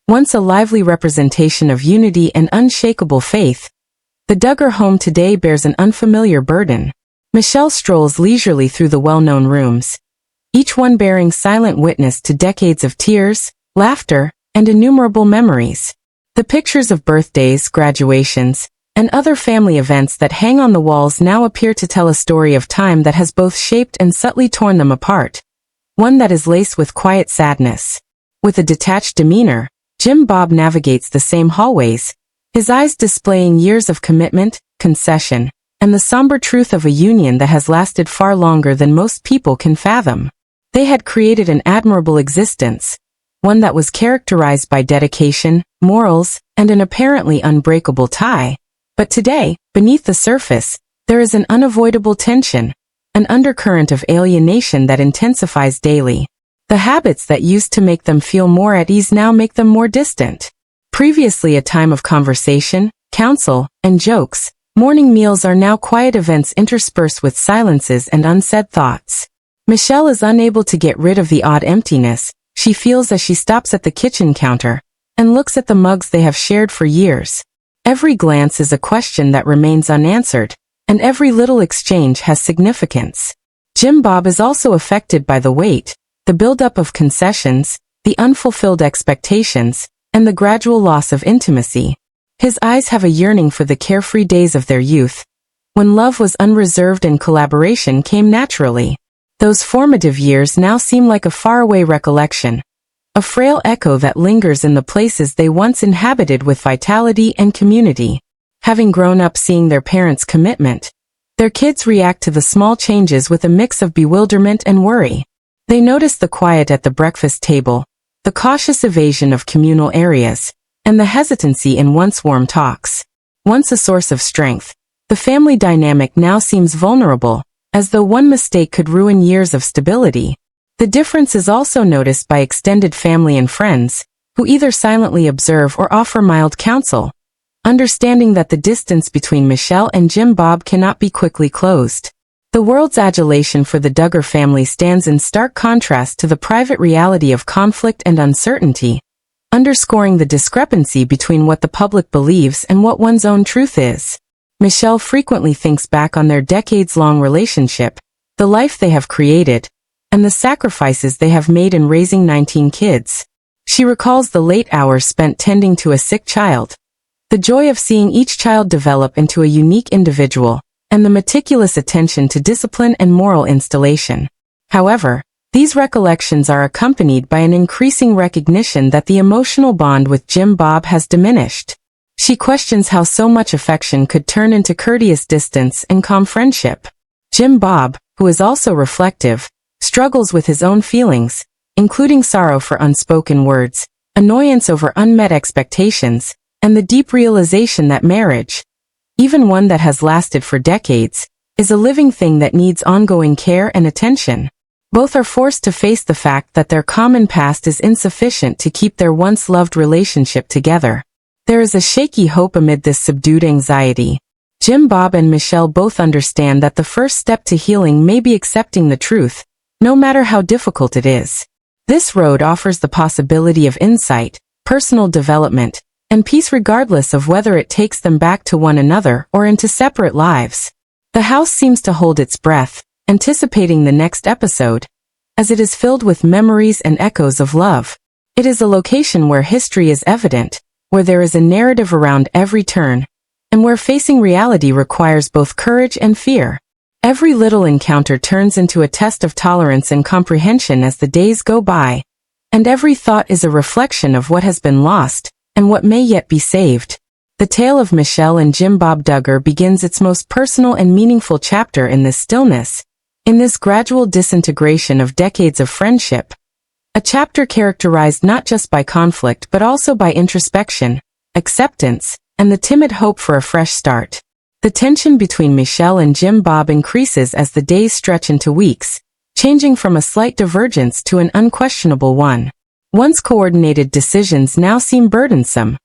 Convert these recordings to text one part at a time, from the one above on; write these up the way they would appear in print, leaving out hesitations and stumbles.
Once a lively representation of unity and unshakable faith, the Duggar home today bears an unfamiliar burden. Michelle strolls leisurely through the well-known rooms, each one bearing silent witness to decades of tears, laughter, and innumerable memories. The pictures of birthdays, graduations, and other family events that hang on the walls now appear to tell a story of time that has both shaped and subtly torn them apart. One that is laced with quiet sadness. With a detached demeanor, Jim Bob navigates the same hallways, his eyes displaying years of commitment, concession, and the somber truth of a union that has lasted far longer than most people can fathom. They had created an admirable existence, one that was characterized by dedication, morals, and an apparently unbreakable tie. But today, beneath the surface, there is an unavoidable tension, an undercurrent of alienation that intensifies daily. The habits that used to make them feel more at ease now make them more distant. Previously a time of conversation, counsel, and jokes, morning meals are now quiet events interspersed with silences and unsaid thoughts. Michelle is unable to get rid of the odd emptiness she feels as she stops at the kitchen counter and looks at the mugs they have shared for years. Every glance is a question that remains unanswered, and every little exchange has significance. Jim Bob is also affected by the weight, the buildup of concessions, the unfulfilled expectations, and the gradual loss of intimacy. His eyes have a yearning for the carefree days of their youth, when love was unreserved and collaboration came naturally. Those formative years now seem like a faraway recollection, a frail echo that lingers in the places they once inhabited with vitality and community. Having grown up seeing their parents' commitment, their kids react to the small changes with a mix of bewilderment and worry. They notice the quiet at the breakfast table, the cautious evasion of communal areas, and the hesitancy in once warm talks. Once a source of strength, the family dynamic now seems vulnerable, as though one mistake could ruin years of stability. The difference is also noticed by extended family and friends, who either silently observe or offer mild counsel, understanding that the distance between Michelle and Jim Bob cannot be quickly closed. The world's adulation for the Duggar family stands in stark contrast to the private reality of conflict and uncertainty, underscoring the discrepancy between what the public believes and what one's own truth is. Michelle frequently thinks back on their decades-long relationship, the life they have created, and the sacrifices they have made in raising 19 kids. She recalls the late hours spent tending to a sick child, the joy of seeing each child develop into a unique individual, and the meticulous attention to discipline and moral installation. However, these recollections are accompanied by an increasing recognition that the emotional bond with Jim Bob has diminished. She questions how so much affection could turn into courteous distance and calm friendship. Jim Bob, who is also reflective, struggles with his own feelings, including sorrow for unspoken words, annoyance over unmet expectations, and the deep realization that marriage, even one that has lasted for decades, is a living thing that needs ongoing care and attention. Both are forced to face the fact that their common past is insufficient to keep their once-loved relationship together. There is a shaky hope amid this subdued anxiety. Jim Bob and Michelle both understand that the first step to healing may be accepting the truth, no matter how difficult it is. This road offers the possibility of insight, personal development, and peace regardless of whether it takes them back to one another or into separate lives. The house seems to hold its breath, anticipating the next episode, as it is filled with memories and echoes of love. It is a location where history is evident, where there is a narrative around every turn, and where facing reality requires both courage and fear. Every little encounter turns into a test of tolerance and comprehension as the days go by, and every thought is a reflection of what has been lost, and what may yet be saved. The tale of Michelle and Jim Bob Duggar begins its most personal and meaningful chapter in this stillness, in this gradual disintegration of decades of friendship. A chapter characterized not just by conflict but also by introspection, acceptance, and the timid hope for a fresh start. The tension between Michelle and Jim Bob increases as the days stretch into weeks, changing from a slight divergence to an unquestionable one. Once coordinated decisions now seem burdensome,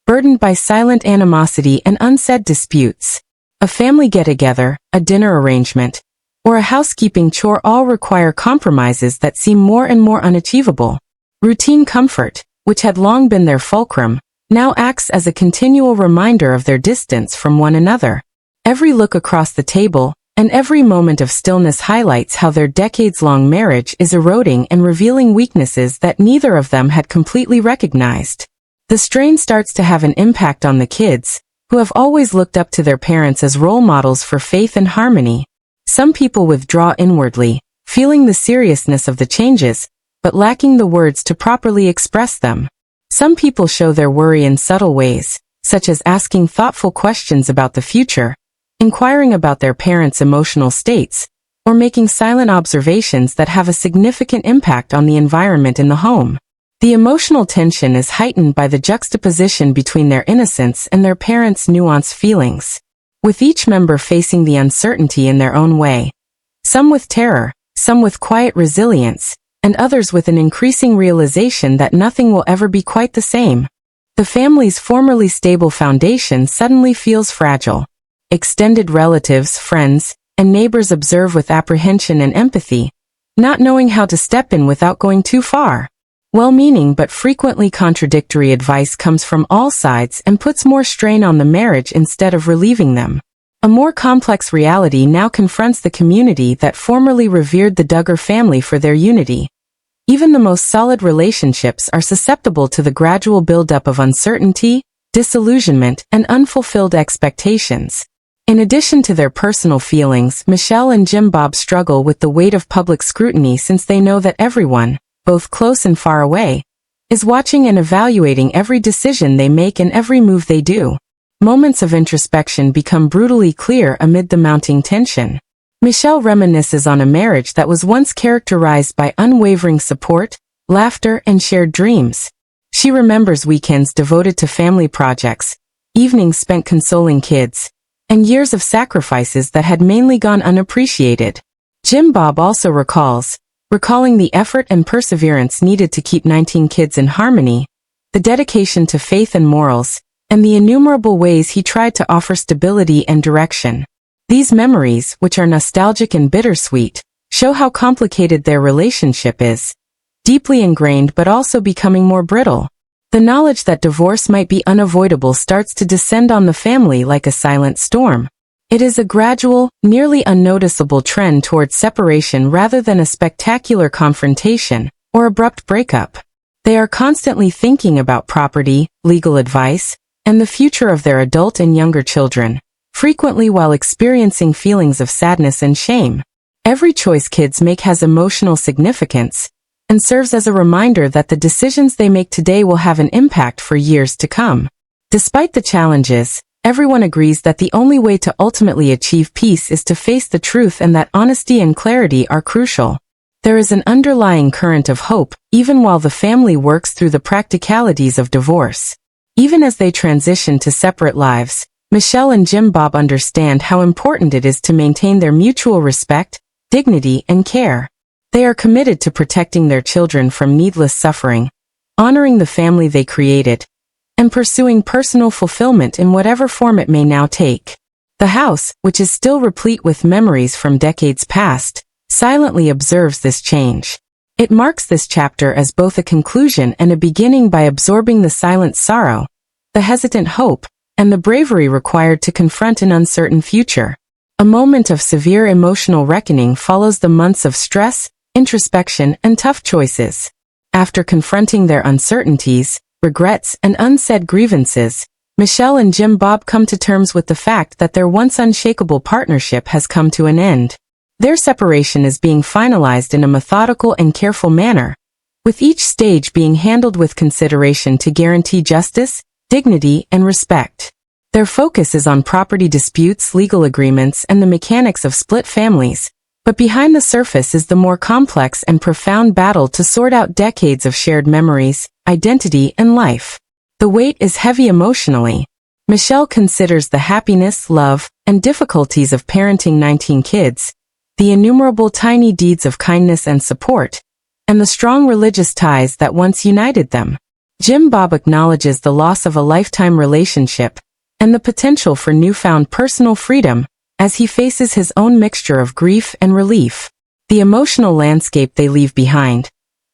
burdened by silent animosity and unsaid disputes. A family get-together, a dinner arrangement, or a housekeeping chore all require compromises that seem more and more unachievable. Routine comfort, which had long been their fulcrum, now acts as a continual reminder of their distance from one another. Every look across the table, and every moment of stillness highlights how their decades-long marriage is eroding and revealing weaknesses that neither of them had completely recognized. The strain starts to have an impact on the kids, who have always looked up to their parents as role models for faith and harmony. Some people withdraw inwardly, feeling the seriousness of the changes, but lacking the words to properly express them. Some people show their worry in subtle ways, such as asking thoughtful questions about the future, inquiring about their parents' emotional states, or making silent observations that have a significant impact on the environment in the home. The emotional tension is heightened by the juxtaposition between their innocence and their parents' nuanced feelings, with each member facing the uncertainty in their own way. Some with terror, some with quiet resilience, and others with an increasing realization that nothing will ever be quite the same. The family's formerly stable foundation suddenly feels fragile. Extended relatives, friends, and neighbors observe with apprehension and empathy, not knowing how to step in without going too far. Well-meaning but frequently contradictory advice comes from all sides and puts more strain on the marriage instead of relieving them. A more complex reality now confronts the community that formerly revered the Duggar family for their unity. Even the most solid relationships are susceptible to the gradual buildup of uncertainty, disillusionment, and unfulfilled expectations. In addition to their personal feelings, Michelle and Jim Bob struggle with the weight of public scrutiny since they know that everyone, both close and far away, is watching and evaluating every decision they make and every move they do. Moments of introspection become brutally clear amid the mounting tension. Michelle reminisces on a marriage that was once characterized by unwavering support, laughter, and shared dreams. She remembers weekends devoted to family projects, evenings spent consoling kids, and years of sacrifices that had mainly gone unappreciated. Jim Bob also recalling the effort and perseverance needed to keep 19 kids in harmony, the dedication to faith and morals, and the innumerable ways he tried to offer stability and direction. These memories, which are nostalgic and bittersweet, show how complicated their relationship is, deeply ingrained but also becoming more brittle. The knowledge that divorce might be unavoidable starts to descend on the family like a silent storm. It is a gradual, nearly unnoticeable trend towards separation rather than a spectacular confrontation or abrupt breakup. They are constantly thinking about property, legal advice, and the future of their adult and younger children, frequently while experiencing feelings of sadness and shame. Every choice kids make has emotional significance and serves as a reminder that the decisions they make today will have an impact for years to come. Despite the challenges, everyone agrees that the only way to ultimately achieve peace is to face the truth and that honesty and clarity are crucial. There is an underlying current of hope, even while the family works through the practicalities of divorce. Even as they transition to separate lives, Michelle and Jim Bob understand how important it is to maintain their mutual respect, dignity, and care. They are committed to protecting their children from needless suffering, honoring the family they created, and pursuing personal fulfillment in whatever form it may now take. The house, which is still replete with memories from decades past, silently observes this change. It marks this chapter as both a conclusion and a beginning by absorbing the silent sorrow, the hesitant hope, and the bravery required to confront an uncertain future. A moment of severe emotional reckoning follows the months of stress, introspection, and tough choices. After confronting their uncertainties, regrets, and unsaid grievances, Michelle and Jim Bob come to terms with the fact that their once unshakable partnership has come to an end. Their separation is being finalized in a methodical and careful manner, with each stage being handled with consideration to guarantee justice, dignity, and respect. Their focus is on property disputes, legal agreements, and the mechanics of split families, but behind the surface is the more complex and profound battle to sort out decades of shared memories, identity, and life. The weight is heavy emotionally. Michelle considers the happiness, love, and difficulties of parenting 19 kids, the innumerable tiny deeds of kindness and support, and the strong religious ties that once united them. Jim Bob acknowledges the loss of a lifetime relationship and the potential for newfound personal freedom as he faces his own mixture of grief and relief. The emotional landscape they leave behind,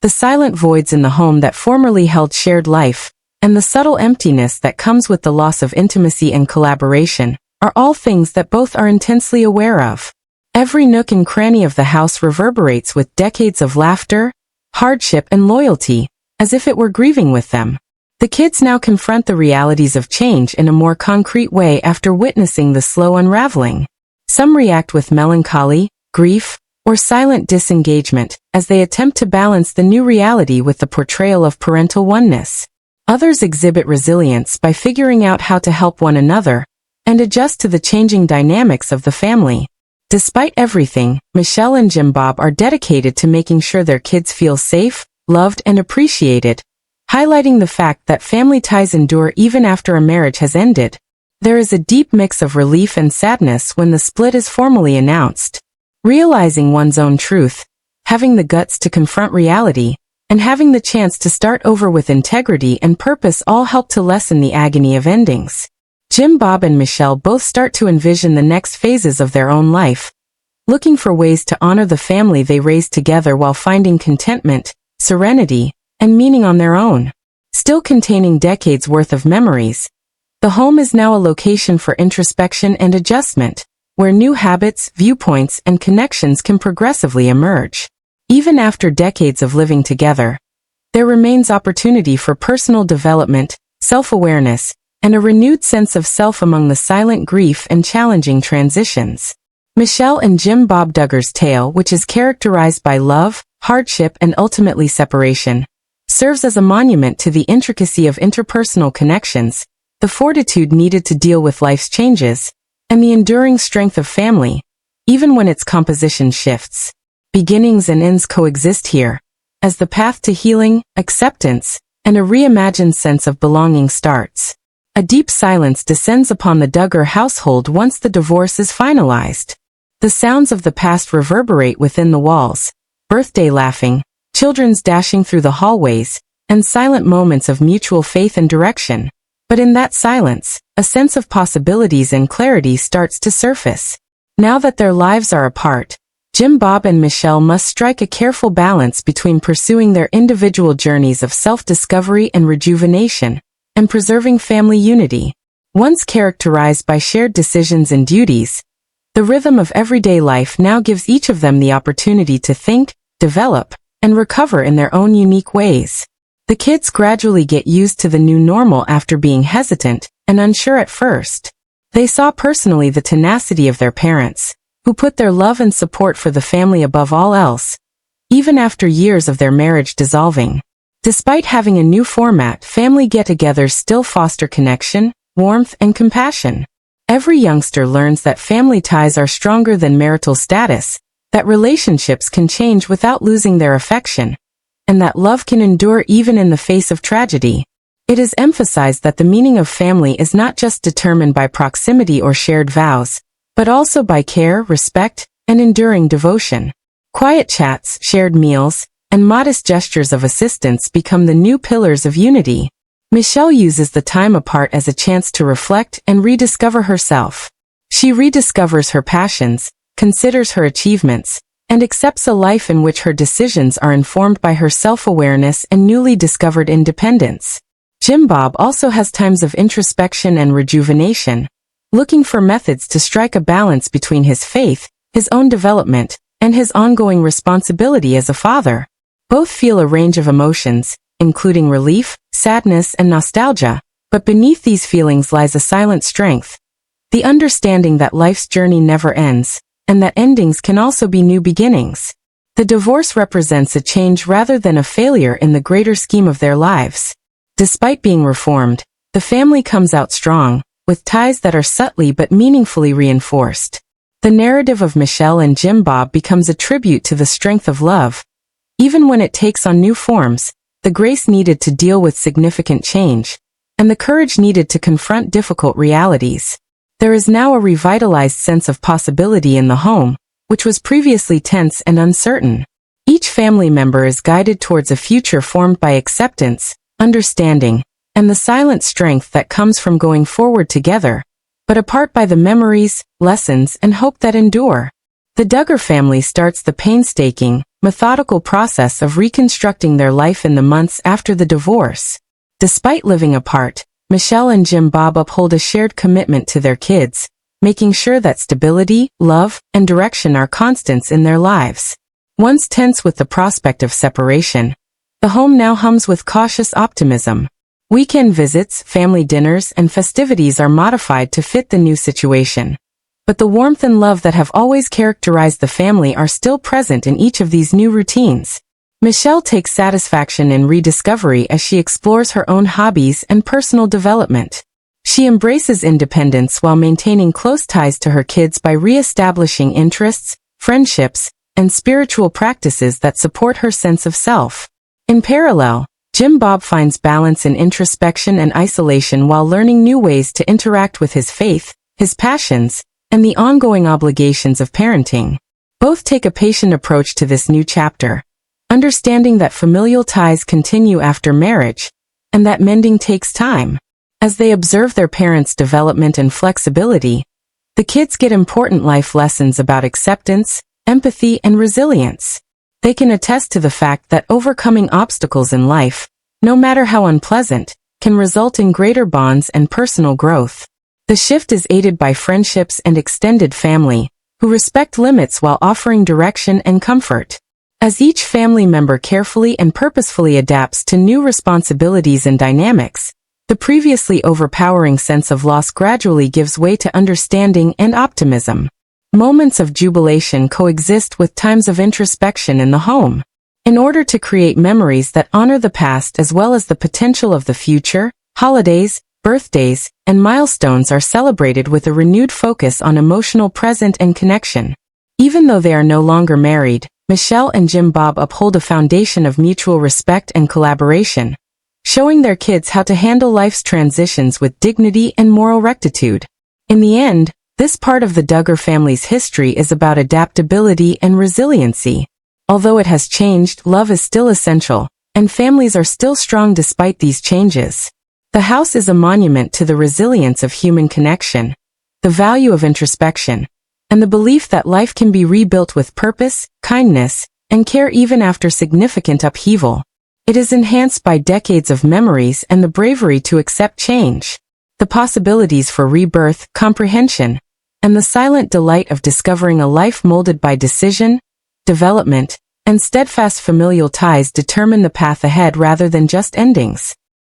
The silent voids in the home that formerly held shared life, and the subtle emptiness that comes with the loss of intimacy and collaboration, are all things that both are intensely aware of. Every nook and cranny of the house reverberates with decades of laughter, hardship, and loyalty, as if it were grieving with them. The kids now confront the realities of change in a more concrete way after witnessing the slow unraveling. Some react with melancholy, grief, or silent disengagement, as they attempt to balance the new reality with the portrayal of parental oneness. Others exhibit resilience by figuring out how to help one another and adjust to the changing dynamics of the family. Despite everything, Michelle and Jim Bob are dedicated to making sure their kids feel safe, loved, and appreciated, highlighting the fact that family ties endure even after a marriage has ended. There is a deep mix of relief and sadness when the split is formally announced. Realizing one's own truth, having the guts to confront reality, and having the chance to start over with integrity and purpose all help to lessen the agony of endings. Jim Bob and Michelle both start to envision the next phases of their own life, looking for ways to honor the family they raised together while finding contentment, serenity, and meaning on their own. Still containing decades worth of memories, the home is now a location for introspection and adjustment, where new habits, viewpoints, and connections can progressively emerge. Even after decades of living together, there remains opportunity for personal development, self-awareness, and a renewed sense of self among the silent grief and challenging transitions. Michelle and Jim Bob Duggar's tale, which is characterized by love, hardship, and ultimately separation, serves as a monument to the intricacy of interpersonal connections, the fortitude needed to deal with life's changes, and the enduring strength of family, even when its composition shifts. Beginnings and ends coexist here, as the path to healing, acceptance, and a reimagined sense of belonging starts. A deep silence descends upon the Duggar household once the divorce is finalized. The sounds of the past reverberate within the walls, birthday laughing, children's dashing through the hallways, and silent moments of mutual faith and direction. But in that silence, a sense of possibilities and clarity starts to surface. Now that their lives are apart, Jim Bob and Michelle must strike a careful balance between pursuing their individual journeys of self-discovery and rejuvenation, and preserving family unity. Once characterized by shared decisions and duties, the rhythm of everyday life now gives each of them the opportunity to think, develop, and recover in their own unique ways. The kids gradually get used to the new normal after being hesitant and unsure at first. They saw personally the tenacity of their parents, who put their love and support for the family above all else, even after years of their marriage dissolving. Despite having a new format, family get-togethers still foster connection, warmth, and compassion. Every youngster learns that family ties are stronger than marital status, that relationships can change without losing their affection, and that love can endure even in the face of tragedy. It is emphasized that the meaning of family is not just determined by proximity or shared vows, but also by care, respect, and enduring devotion. Quiet chats, shared meals, and modest gestures of assistance become the new pillars of unity. Michelle uses the time apart as a chance to reflect and rediscover herself. She rediscovers her passions, considers her achievements, and accepts a life in which her decisions are informed by her self-awareness and newly discovered independence. Jim Bob also has times of introspection and rejuvenation, looking for methods to strike a balance between his faith, his own development, and his ongoing responsibility as a father. Both feel a range of emotions, including relief, sadness, and nostalgia, but beneath these feelings lies a silent strength, the understanding that life's journey never ends, and that endings can also be new beginnings. The divorce represents a change rather than a failure in the greater scheme of their lives. Despite being reformed, the family comes out strong, with ties that are subtly but meaningfully reinforced. The narrative of Michelle and Jim Bob becomes a tribute to the strength of love, even when it takes on new forms, the grace needed to deal with significant change, and the courage needed to confront difficult realities. There is now a revitalized sense of possibility in the home, which was previously tense and uncertain. Each family member is guided towards a future formed by acceptance, understanding, and the silent strength that comes from going forward together, but apart by the memories, lessons, and hope that endure. The Duggar family starts the painstaking, methodical process of reconstructing their life in the months after the divorce. Despite living apart, Michelle and Jim Bob uphold a shared commitment to their kids, making sure that stability, love, and direction are constants in their lives. Once tense with the prospect of separation, the home now hums with cautious optimism. Weekend visits, family dinners, and festivities are modified to fit the new situation. But the warmth and love that have always characterized the family are still present in each of these new routines. Michelle takes satisfaction in rediscovery as she explores her own hobbies and personal development. She embraces independence while maintaining close ties to her kids by re-establishing interests, friendships, and spiritual practices that support her sense of self. In parallel, Jim Bob finds balance in introspection and isolation while learning new ways to interact with his faith, his passions, and the ongoing obligations of parenting. Both take a patient approach to this new chapter, understanding that familial ties continue after marriage, and that mending takes time. As they observe their parents' development and flexibility, the kids get important life lessons about acceptance, empathy, and resilience. They can attest to the fact that overcoming obstacles in life, no matter how unpleasant, can result in greater bonds and personal growth. The shift is aided by friendships and extended family, who respect limits while offering direction and comfort. As each family member carefully and purposefully adapts to new responsibilities and dynamics, the previously overpowering sense of loss gradually gives way to understanding and optimism. Moments of jubilation coexist with times of introspection in the home. In order to create memories that honor the past as well as the potential of the future, holidays, birthdays, and milestones are celebrated with a renewed focus on emotional present and connection. Even though they are no longer married, Michelle and Jim Bob uphold a foundation of mutual respect and collaboration, showing their kids how to handle life's transitions with dignity and moral rectitude. In the end, this part of the Duggar family's history is about adaptability and resiliency. Although it has changed, love is still essential, and families are still strong despite these changes. The house is a monument to the resilience of human connection, the value of introspection, and the belief that life can be rebuilt with purpose, kindness, and care even after significant upheaval. It is enhanced by decades of memories and the bravery to accept change. The possibilities for rebirth, comprehension, and the silent delight of discovering a life molded by decision, development, and steadfast familial ties determine the path ahead rather than just endings.